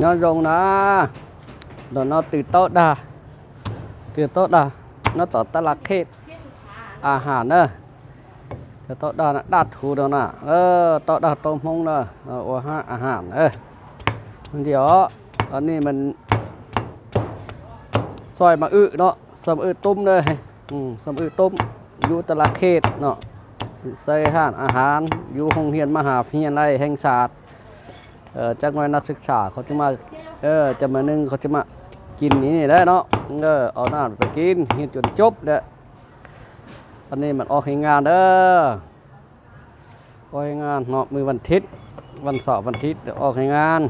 nó dùng nó từ tốt đà nó tỏ ta là khét hàn nữa từ tốt đà nó đặt thù đó nè tốt đà tôm hông nè hàn thì đó anh này mình xoài mà nó sầm tôm đây sầm tôm du ta là khét nó xây hàn du hồng hiền mà hà phiền này hành sạt chắc nóiนักศึกษาเขาจะมาจะมานึ่งเขาจะมากินนี่ได้เนาะเอาหน้าไปกินเห็นจนจบเด้ออันนี้มันออกให้งานเด้อออกให้งานเนาะมือวันอาทิตย์วันเสาร์วันอาทิตย์ออกให้งาน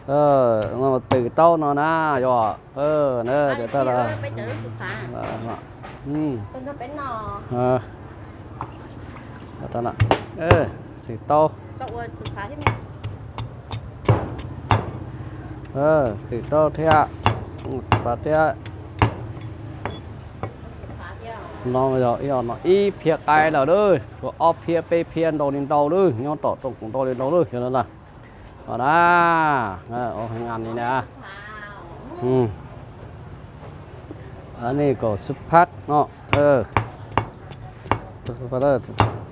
nó từ tao nó na rồiเดี๋ยวตาละไปเจอสุขาต้นก็เป็นหน่อตาละtừ taoก็อวนสุขาที่ไหนtừ tao thế bà thế nó rồi nó y phía cái là đây của off phía pe phía đầu đến đầu đây nhau tỏ tổng cũng to đến đầu đây cho nên là đó hình ảnh này nè anh này có súp phát nó và đó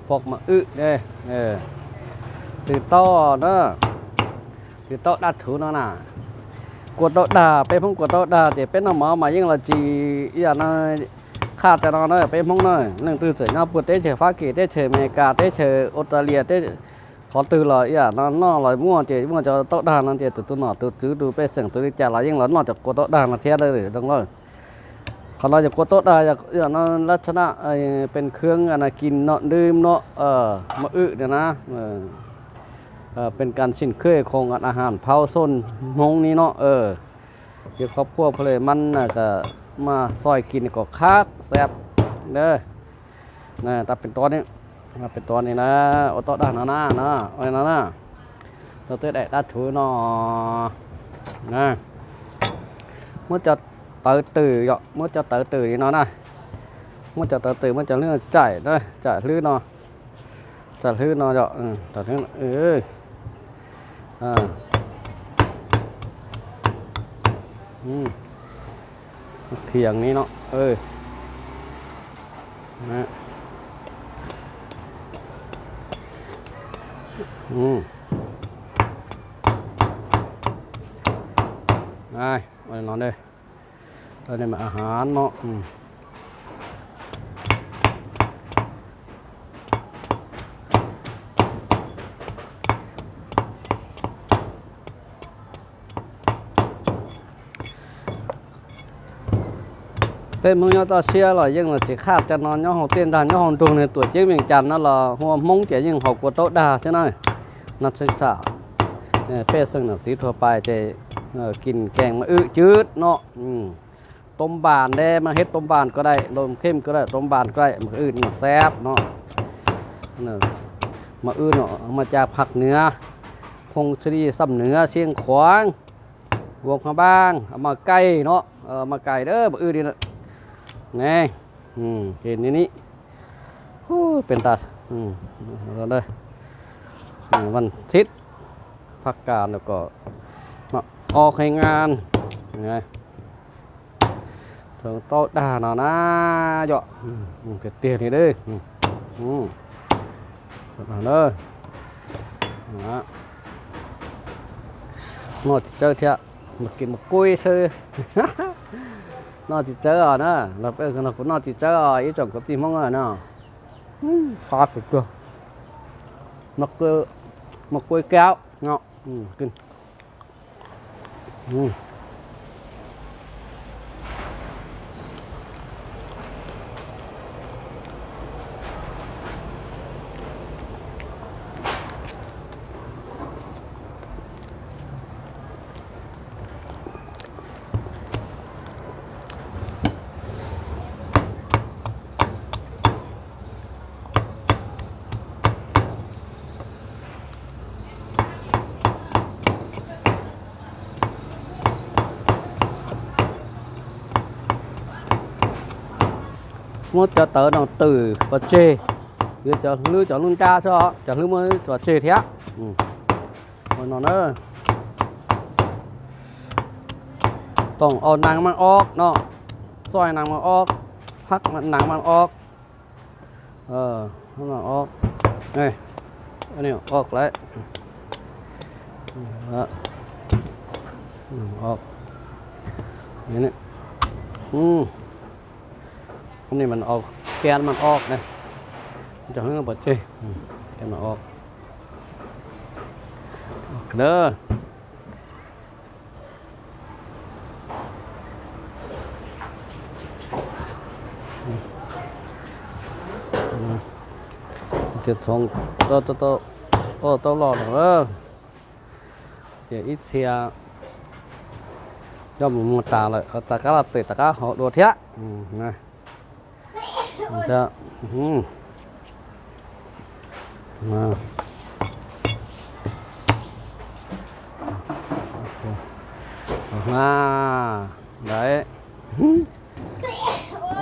phọc mà đây từ to đó từ to đặt thú nó nè của to đà pe phong của to đà thì pe nó mà nhưng là chỉ giờ nóขาดแต่nóเป็นพวกน้อยหนึ่งตื่นเสร็จน้าปวดเตะเฉยฟ้าเกตเตะเฉยอเมริกาเตะเฉยออสเตรเลียเตะขอตื่นเลยnóเลยมั่วเจ๋มั่วจะโต๊ะด่านนั่นเจ๋ตัวหน่อตัวจื้อดูไปเสียงตัวนี้จ่าอะไรยังหล่อนนอกจากโต๊ะด่านมาเทียบเลยตรงนั้นเขาเราจะโต๊ะด่านอย่างนั้นลักษณะเป็นเครื่องอะไรกินเนาะดื่มเนาะมาเนี่ยนะเป็นการสิ้นเคยของอาหารเผาส้นมงนี้เนาะเดี๋ยวครอบครัวเพลมันก็มาซอยกินก็คักแซ่บเด้อนะแต่เป็นตัวนี้มาเป็นตัวนี้นะโอโต้ด้านหน้านะไว้นะเราเตะได้ด้านถือเนาะนะเมื่อจะตื่นเมื่อจะตื่นนี่เนาะนะเมื่อจะตื่นเมื่อจะเรื่องจ่ายได้จ่ายลื่นเนาะจ่ายลื่นเนาะจ่ายลื่นเขียงนี้เนาะนะได้ไปนอนเลยตอนนี้มาอาหารเนาะเป็นมือต่อเชียร์หรอยังlà chỉ khác cho nó nhau học tiền đàn nhau học trường này tuổi trước mình chán nó là hoa mông chỉ nhưng học của tốt đà thế này nóศึกษาเป็นซึ่งหนังสือทั่วไปจะกินแกงมะจืดเนาะต้มบานได้มาเฮ็ดต้มบานก็ได้ลมเข้มก็ได้ต้มบานก็ได้มะอื่นแซ่บเนาะมะอื่นเนาะมาจากผักเนื้อพงศรีซ้ำเนื้อเชียงขวางรวมข้าวบ้างเอามาไก่เนาะมาไก่เด้อมะอื่นนี่นะนี่เห็นนี่เป็นตาเราเลยวันอาทิตย์พักการแล้วก็มาออกให้งานไงถึงโต๊ะด่าหน่อนะเยอะเกิดเตียนี่ด้วยมาเลยนะงอเจอเถอะมากินมากุ้ยซื้อnó chỉ chơi ở nữa là bây giờ nó cũng nó chỉ chơi ở ý chuẩn của tìm mong ở nào khó cực cơ một quây kéo ngọ kinh มดจะเต๋อหนังตื่นvà chê giờ cho lưu cho luôn cha cho lưu mới cho chê thế mà nó nữa ต้องเอาหนังมันออกเนาะซอยหนังมันออกพักหนังมันออกหนังออกนี่อันนี้ออกแล้วออกนี่อันนี้มันออกแกนมันออกนะจะให้มันเปิดchơiแกนมันออกเด้อจะส่งตัวหลอดจะít xe cho một tà lại tà cá là tệ tà cá họ đồ thế này đấy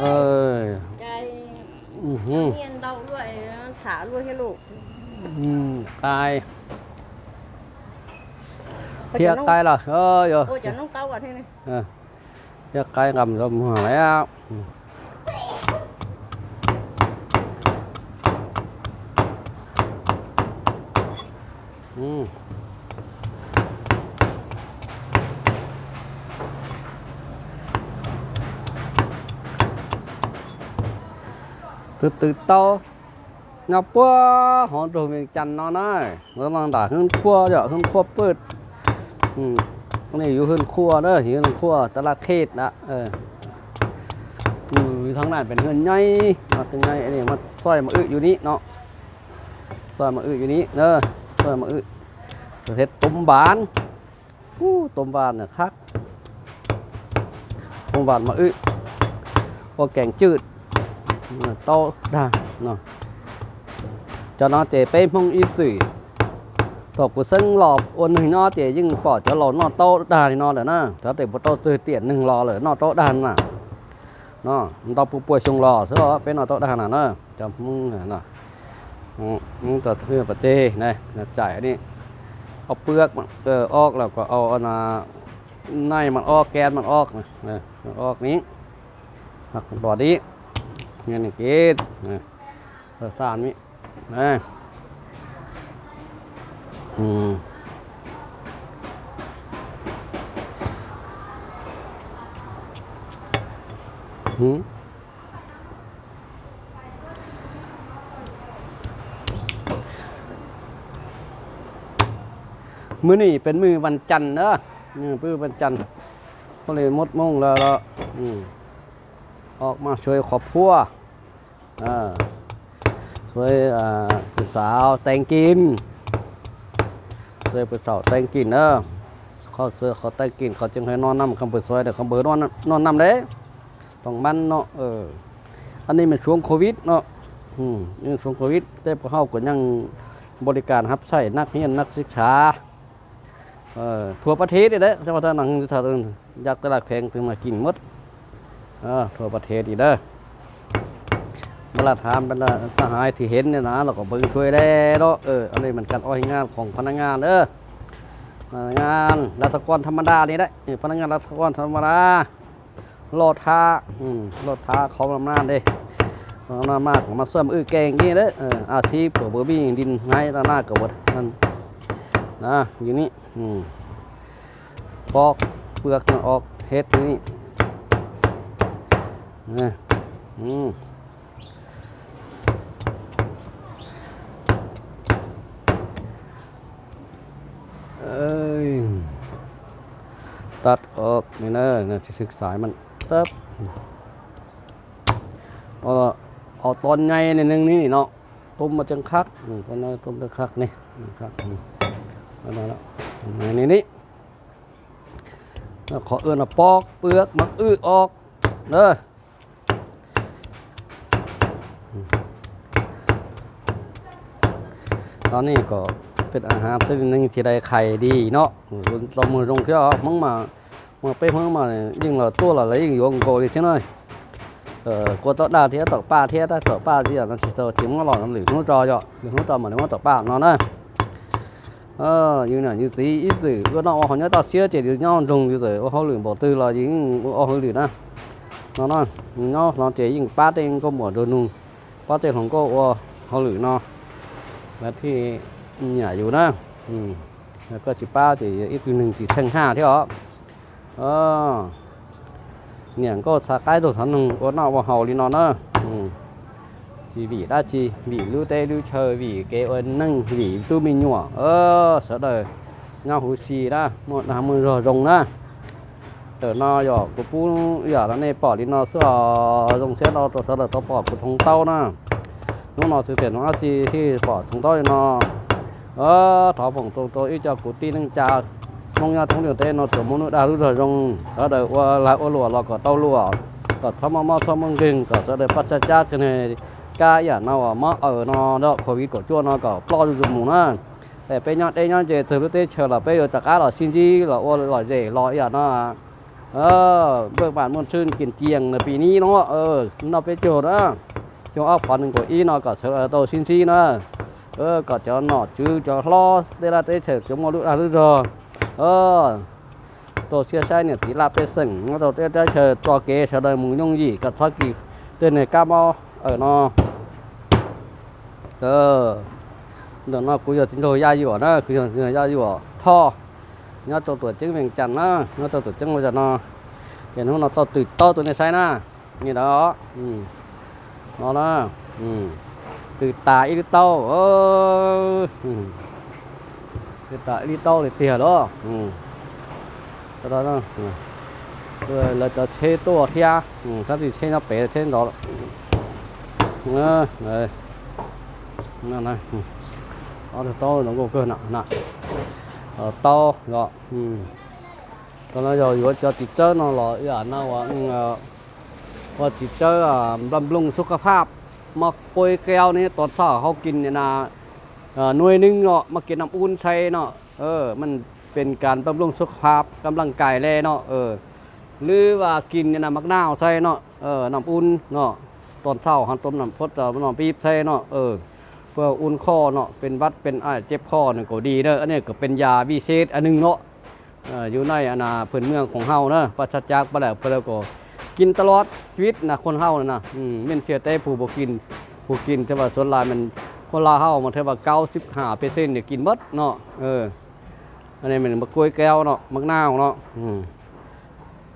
ơi Nhiên đâu vậy xả luôn cái lụ. Cay thiệt cay là ơi rồi Ôi chẳng nông tao cả thế này. thiệt cay ngầm rồi mà lấy từ to ngọc quá họ rồi mình chăn nó này nó đang đả hơn khua giờ hơn khua bớt cái nàyอยู่hơn khua đó thì hơn khuaตลาดเขตนะทั้งนั้นเป็นเงินใหญ่มาเป็นใหญ่อันนี้มาซอยมาอยู่นี้เนาะซอยมาอยู่นี้เด้อซอยมาประเทศต้มบานต้มบานเนี่ยคักต้มบานมาพอแกงจืดโตđà nó cho nó chế bê mông ít gì thuộc của sân lò ôn hình nó chế nhưng bỏ cho lò nó to đà thì nó để na cho thể một to từ tiền nừng lò rồi nó to đà nè nó to bùi bùi sung lò số đó bên nó to đà nè nó cho mông nè tờ thứ vật chê này là chảy đi ốc bước ốc là có ốc là này mà ốc ken mà ốc này ốc ní hoặc bỏ đi nghe này kia ở sàn mi nàyมื้อนี้เป็นมื้อวันจันทร์เด้อมื้อวันจันทร์ก็เลยมดมงแล้วออกมาช่วยครอบครัวช่วยผู้สาวแต่งกินช่วยผู้สาวแต่งกินเขาเสือเขาแต่งกินเขาจึงให้นอนน้ำคำเปิดซอยเดี๋ยวเขาเบอร์นอนน้ำเด้ต้องมันเนาะอันนี้เป็นช่วงโควิดเนาะนี่ช่วงโควิดแต่พวกเขาก็ยังบริการรับใช้นักเรียนนักศึกษาทั่วประเทศเลยเด้เจ้าพระนังถ้าอยากตลาดแข่งถึงมากินมดทั่วประเทศอีกเด้อเวลาทำเป็นสหายที่เห็นเนี่ยนะเราก็เบิ่งช่วยได้เนาะอันนี้มันการอ้อยงานของพนักงานพนักงานรัฐกรธรรมดานี่ได้พนักงานรัฐกรธรรมดาโลดท้าเขาทำงานเด้ทำมากมาเสริมแกงนี่เด้อาชีพของเบอร์บี้ดินไม้ตาหน้ากับวัดนั่นนะอยู่นี่ปอกเปลือกออกเฮ็ดนี่ตัดออกนี่นะจะศึกษามันตัดเอาตอนไงในนึงนี่เนาะต้มมาจังคักตอนนี้ต้มจังคักนี่คักแล้วนี่ขอปอกเปลือกมักออกเด้อตอนนี้ก็เป็นอาหารชนิดหนึ่งที่ได้ไข่ดีเนาะเรามือลงเที่ยวมั่งมาไปมั่งมายิ่งเราตัวเราเลยยิ่งอยู่องโกดีใช่ไหมกลัวต่อดาวที่ต่อป้าที่ได้ต่อป้าที่นั่นที่เราทิ้งมาหล่อน้ำหรือหัวจอหรือหัวจอเหมือนหัวต่อป้านอนนะ như này như gì ít gì bữa nào họ nhớ ta xía chỉ được nhau dùng như rồi họ lử bỏ tư là những họ lử đó nó chỉ những ba tên có một đồ nung ba tên không có họ lử nó và thì nhàอยู่นะก็สิป้าสิอีกหนึ่งสิเชิงห้าที่อ๋อเนี่ยก็สกายตัวทันหนึ่งก็น่าว่าเฮาลีนอนนะchỉ vì đã chỉ vì lưu tê lưu chơi vì cái ơn nâng vì tôi mình nhỏ sợ đời nhau hú xì đó một là mười rồi rồng đó từ nó giờ của pu giờ nó này bỏ đi nó sữa rồng xe đâu sợ đời tao bỏ của thùng tao nè lúc nó sự kiện nó chỉ khi bỏ thùng tao nó thọ phòng tôi ít cho của tin nâng cha mong nhau thùng điều tên nó từ muốn nó đã lưu rồi rồng sợ đời lại lùa là có tao lùa có thăm mau thăm mong kinh có sợ đời bắt cha cho này cái nhà nào mà ở nó đó covid của chua nó có lo dùng mùng nó để bây giờ đây nhá chỉ từ lúc tết chờ là bây giờ tất cả là xin gì là ô là dễ lo nhà nó các bạn muốn chơi kiền chiềng làปีนี้nó bây giờ đó cho áp phần của y nó có sợ tàu xin gì nữa có cho nó chứ cho lo đây là tết chờ chúng nó lúc nào lúc rồi tàu xe sai này tí là tết sừng nó tàu tết chờ cho kế chờ đời mùng nhung gì cả thoát kỳ tên này cam bao ở nó được nó cũng giờ chúng tôi ra gì đó cứ giờ ra gì tho nhớ cho tuổi chứng mình chặt nó nhớ cho tuổi chứng bây giờ nó hiện nó to từ to tuổi này sai na như đó nó đó từ tài đi to từ tài đi to để tiền đó cho đó đó rồi là cho chế to thia sao thì chế nó bé trên đó này này to nó có cơ nặng to rồi nó rồi cho chị chơi nó là giờ nàoว่าจิตเจอบำรุงสุขภาพมาป่วยแก้วนี่ตอนเช้าเขากินเนี่ยนะหน่วยนึงเนาะมากินน้ำอุ่นใส่เนาะมันเป็นการบำรุงสุขภาพกำลังกายแลเนาะหรือว่ากินเนี่ยนะมักนาวใส่เนาะน้ำอุ่นเนาะตอนเช้าหันต้มน้ำพดน้ำปี๊บใส่เนาะเพื่ออุ่นคอเนาะเป็นวัดเป็นเจ็บคอเนี่ยก็ดีเด้ออันนี้ก็เป็นยาวิเศษอันนึงเนาะอยู่ในพื้นเมืองของเฮาเนาะประชาจักรบ่แล้วก็กินตลอดชีวิตนะคนเฮานะเม่นเชื่อแต่ผู้บ่กินแต่ว่าส่วนหลายมันคนลาวเฮามันเท่าว่า95%เนี่ยกินหมดเนาะอันนี้มันมะกล้วยแก้วเนาะมะนาวเนาะ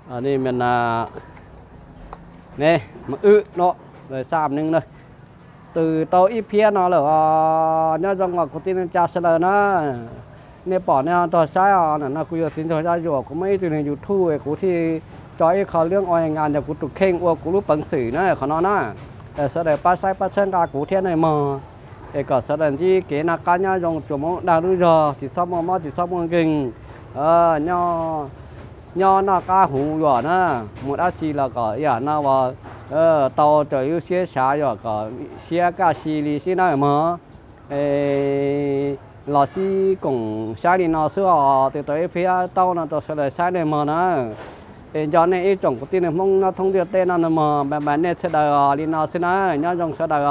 อันนี้มันนี่มะเนาะเลย3นึงเลยtừ tàu ít phía nó là nhớ rằng là có tin cha sẽ là nó nếu bỏ nó tàu sai nó cứ tin thôi ra rồi cũng mấy từ này YouTube của thì cho ấyเขาเรื่องออยงานจากกูตุกเข่งว่ากูรู้ปังสื่อนะเขาเนาะนะแต่แสดงป้าใช้ป้าเชิงกากูเทียนในมือก็แสดงที่เกณฑ์นักการย่อยงจุ่มดาวรุ่งรอจิตซ้อมจิตซ้อมเก่งย่อนักการหูหยอนะหมดอาชีพแล้วก็อย่าน่าว่าตอจะอยู่เสียชาหยอก็เสียกาซีรีสินะมือ老是讲下里那时候对对phía tàu nó都是来下里嘛呢。cho nên ít trồng của tiên này mong nó thông điệp tên nó mà bạn này sẽ đợi đi nó sẽ nói nhớ trong sẽ đợi